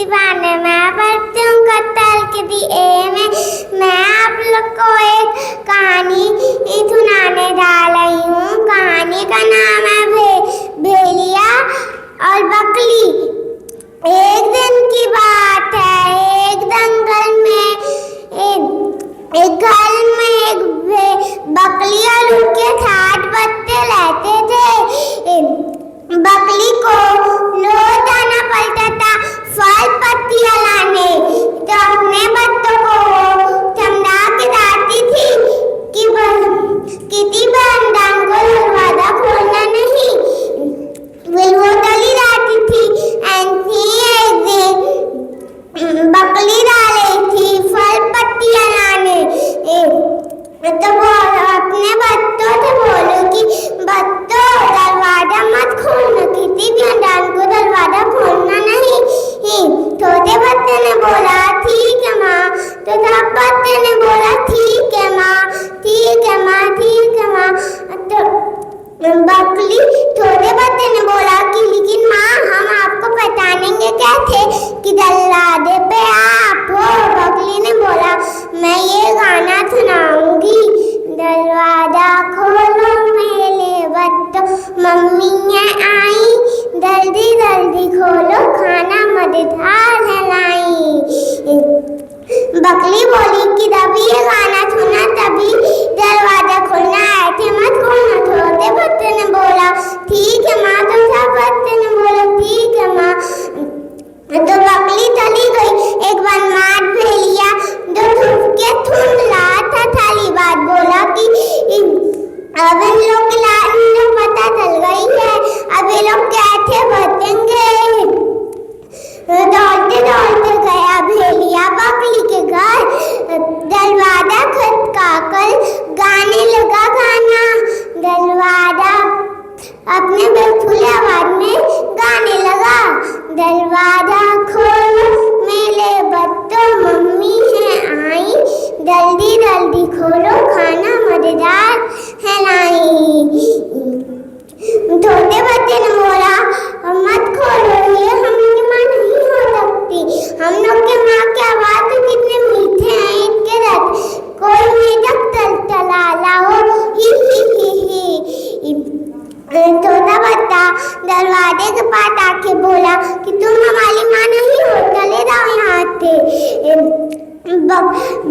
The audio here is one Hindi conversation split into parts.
सी बहाने मैं पढ़ती हूँ कत्ल के दिए में। मैं आप लोग को एक कहानी सुनाने जा रही हूँ। कहानी का नाम है भेड़िया और बकरी। एक दिन की बात है, एक जंगल में एक घर में एक बकरी और उनके 7 बच्चे रहते थे। बकरी को रोज जाना पड़ता था फल पत्तियां लाने। तो अपने बच्चों को समझा के जाती थी कि किसी बंदर को दरवाजा खोलना नहीं। वो चली जाती थी। ऐसी एक दिन बकरी जा रही थी फल पत्तियां लाने। तो वो अपने बच्चों से बोलो कि बच्चों दरवाजा मत खोलना, किसी भी अनजान को दरवाजा खोलना नहीं। छोटे बच्चे ने बोला ठीक है माँ। तो सब बच्चे ने बोला ठीक है माँ, ठीक है माँ, ठीक है माँ। तो बकरी छोटे बच्चे ने बोला कि लेकिन माँ हम आपको पहचानेंगे कैसे कि दरवाजे पे आप हो। बकरी ने बोला मैं ये गाना सुनाऊंगी। दरवाजा खोलो मेरे बच्चों, मम्मी आई, जल्दी जल्दी खोलो खाना मजेदार है लाई। बकरी बोली कि तभी ये गाना सुना तभी दरवाजा खोलना, ऐसे मत खोलना। छोटे बच्चे ने बोला ठीक है माँ। तो सब बच्चे ने बोला ठीक है माँ। तो बकरी चली गई। एक बदमाश भेड़िया जो थूक रहा था थाली बात बोला कि अब इन लोग की पता चल गई है, अब ये लोग कैसे बचेंगे। दौड़ते दौड़ते गया भेड़िया बकरी के घर। दरवाजा खटकाकर गाने लगा गाना। दरवाजा अपने बेखुले आवाज में गाने लगा। दरवाजा खोलो मेरे बच्चों, मम्मी है आई, जल्दी जल्दी खोलो खाना मजेदार है लाई। छोटे बच्चे ने बोला मत खोलो, ये हमारी माँ नहीं हो सकती। हम लोग के माँ की आवाज तो कितने मीठे हैं, इनके रथ कोई मेजक चला लाओ। छोटा बच्चा दरवाजे के पास आके बोला कि तुम हमारी माँ नहीं हो, चले जाओ यहाँ से।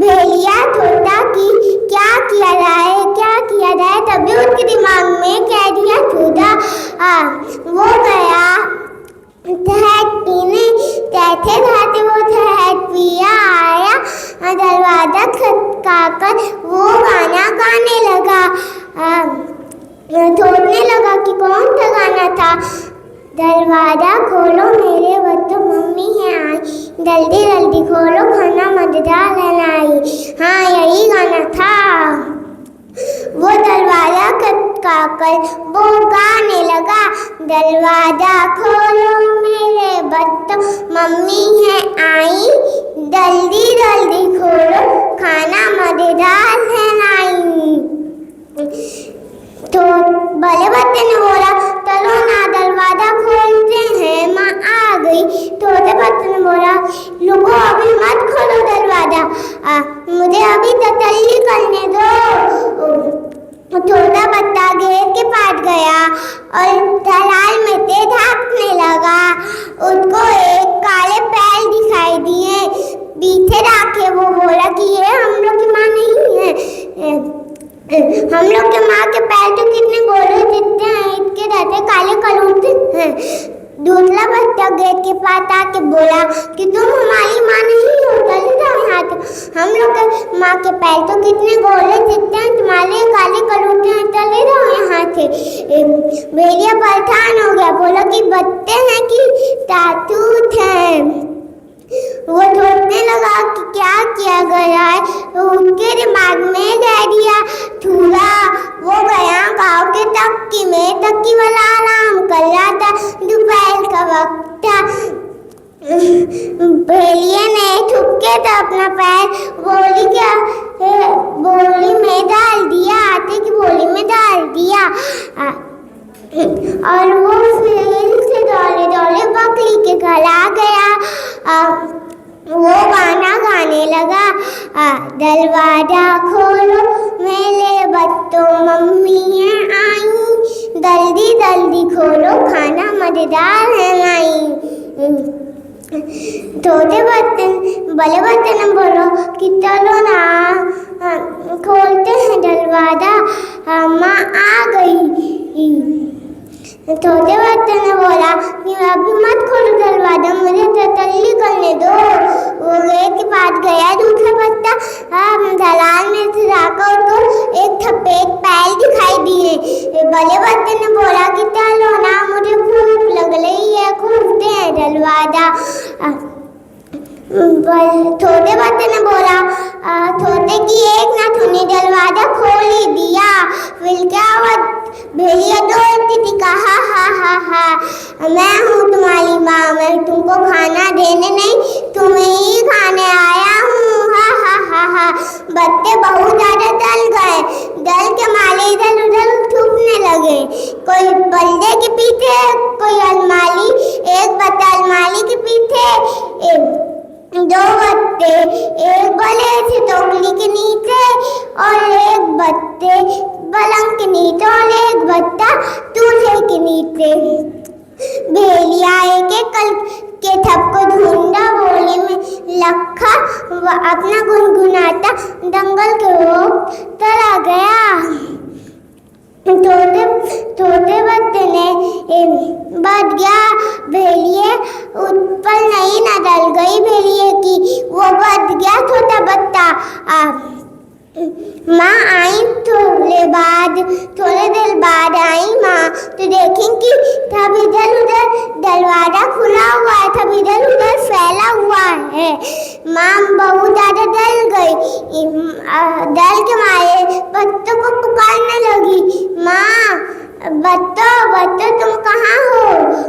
भेड़िया छोटा कि क्या किया जाए, क्या किया जाए। तभी उसके दिमाग में कह दिया छूटा। वो गया शहद पीने। कैसे जाते वो शहद पिया आया, दरवाजा खटकाकर वो गाना गाने लगा। सोचने लगा कि कौन सा गाना था। दरवाजा खोलो मेरे बच्चों, मम्मी है आई, जल्दी जल्दी खोलो खाना मजेदार है लाई। हाँ यही गाना था। वो दरवाजा खटकाकर वो गाने लगा। दरवाजा खोलो मेरे बच्चों, मम्मी है आई, जल्दी जल्दी खोलो खाना मजेदार है लाई। तो बड़े बच्चे ने बोला चलो ना दरवाजा खोलते हैं, माँ आ गई। छोटे बच्चे ने बोला रुको अभी मत खोलो दरवाजा, मुझे अभी तसल्ली करने दो। छोटा बच्चा गेट के पास गया और दलाल में से झाँकने लगा। उसको एक काले पैर दिखाई दिए। पीछे रखे वो बोला कि ये हम लोग की माँ नहीं है। हम लोग के माँ के पैर तो कितने गोले दिखते हैं, इसके रहते काले कलूटे हैं। दूसरा बच्चा गेट के पास आके बोला कि तुम हमारी माँ नहीं हो, चले जाओ यहाँ से। हम लोग के माँ के पैर तो कितने गोले दिखते हैं, तुम्हारे काले कलूटे हैं, चले जाओ यहाँ से। भेड़िया परेशान हो गया, बोला कि बच्चे हैं कि तातूत हैं। वो सोचने लगा कि क्या किया गया है। तो उनके दिमाग में कह दिया छूरा। वो गया गाँव के तक्की में, तक्की वाला आराम कर रहा था, दोपहर का वक्त था। भेड़िए ने छुपके तो अपना पैर बोली में डाल दिया, आटे की बोली में डाल दिया। और वो फिर से दौड़े दौड़े बकरी के घर आ गया। वो गाना गाने लगा, दरवाजा खोलो मेरे बच्चों मम्मी आई, जल्दी जल्दी खोलो खाना मजेदार है माई। छोटे बच्चे बड़े बच्चे ने बोलो कि चलो ना खोलते हैं दरवाजा, माँ आ गई। छोटे बच्चे ने बोला कि अभी मत खोलो दरवाजा, मुझे तसल्ली करने दो। वो एक के पास गया, दूसरा बच्चा दलाल में से जाकर उसको एक सफेद पैर दिखाई दिए। बड़े बच्चे ने बोला कि चलो ना, मुझे भूख लग रही है, खोलते हैं दरवाजा। छोटे बच्चे ने बोला, छोटे की एक ना सुनी, दरवाजा खोल ही दिया। फिर क्या हुआ, भेड़िया दौड़ती थी, कहा हा हा हा, मैं हूँ तुम्हारी माँ, मैं तुमको खाना देने नहीं, तुम्हें ही खाने आया हूँ, हा हा हा हा। बच्चे बहुत ज्यादा डर गए, डर के मारे इधर उधर छुपने लगे। कोई पर्दे के पीछे, कोई अलमारी, एक बच्चा अलमारी के पीछे, दो बच्चे एक बड़े से टोकरी के नीचे और एक बच्चे पलंग के नीचे और एक बच्चा चूल्हे के नीचे। भेड़िया एक एक के सबको ढूंढा, बोली में लखा अपना गुनगुनाता जंगल के ओर चला गया। छोटे बच्चे ने बढ़ गया, भेड़िए ऊपर नहीं नजर गई भेड़िए की, वो बढ़ गया छोटा बच्चा। माँ आई थोड़े देर बाद आई माँ, तो देखेंगी तब इधर उधर दरवाजा खुला हुआ है, तब इधर उधर फैला हुआ है। माँ बहुत ज्यादा डर गई, डर के मारे बच्चों को पुकारने लगी, माँ बच्चों तुम कहाँ हो,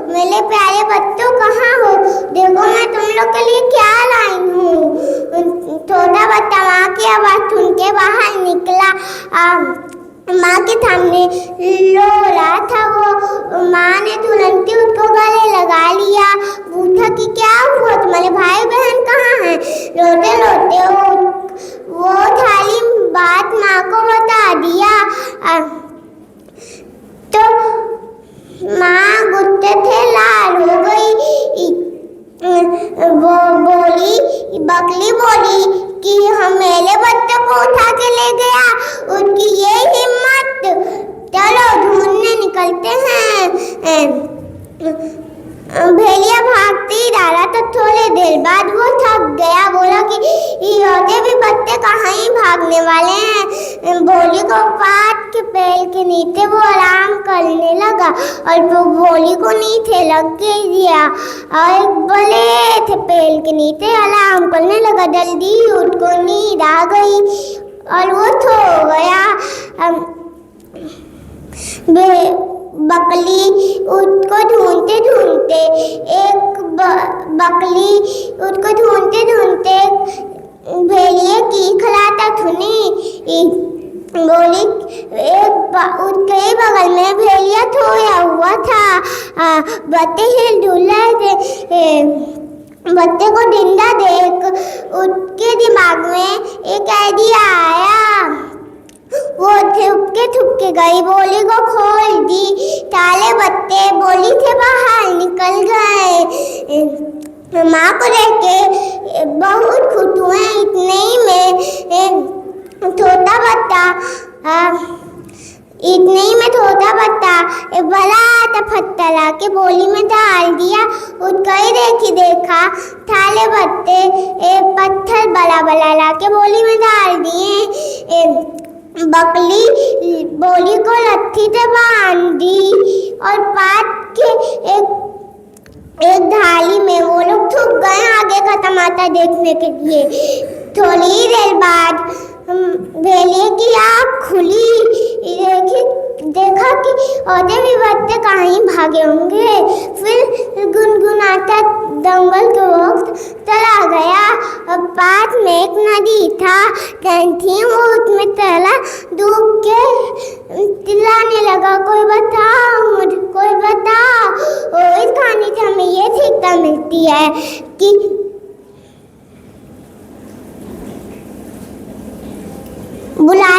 मेरे प्यारे बच्चों कहाँ हो, देखो मैं तुम लोग के लिए क्या लाई हूँ। छोटा बच्चा माँ की आवाज़ सुन के बाहर निकला, माँ के सामने रो रहा था वो। माँ ने तुरंत ही उसको गले लगा लिया, पूछा कि क्या हुआ, तुम्हारे भाई बहन कहाँ हैं। रोते रोते वो सारी बात माँ को बता दिया। तो माँ गुस्से से लाल हो गई, वो बोली, बकली बोली कि हम मेरे बच्चे को उठा के ले गया, उसकी ये हिम्मत, चलो ढूंढने निकलते हैं। भेड़िया भागते ही डाला, तो थोड़ी देर बाद वो थक गया, बोला कि ये भी बच्चे कहाँ ही भागने वाले हैं। भोली को पात के पेड़ के नीचे वो आराम करने लगा और वो भोली को नीचे लग दिया और एक बड़े थे पेड़ के नीचे आराम करने लगा। जल्दी उसको नींद आ गई और वो सो गया। बकली उसको ढूंढते ढूंढते बकली उसको ढूंढते ढूंढते भेड़िए की खलाता सुनी, बोली उसके बगल में भेड़िया सोया हुआ था। बच्चे हिल-डुल रहे थे। बच्चे को जिंदा देख उसके दिमाग में एक आइडिया आया। वो छुपके गई, बोली को खोल दी, साले बच्चे बोली से बाहर निकल गए। माँ को देख के बहुत खुश हुए। इतने ही में छोटा बच्चा एक बड़ा सा पत्थर आके बोली में डाल दिया। उसका ही देखा साले बच्चे एक पत्थर बड़ा लाके बोली में डाल दिए। बकली बोली को लट्ठी से बांध दी और पात के एक ढाली में वो लोग छुप गए आगे का टमाटर देखने के लिए। थोड़ी देर बाद भेड़िए की आँख खुली, देखा कि और भी बच्चे कहीं भागे होंगे। फिर गुनगुनाता जंगल के वक्त चला गया। पास में एक नदी था, थी वो उसमें चला, डूब के चिल्लाने लगा, कोई बताओ मुझे, कोई बताओ। और इस कहानी से हमें ये सीखता मिलती है कि बुला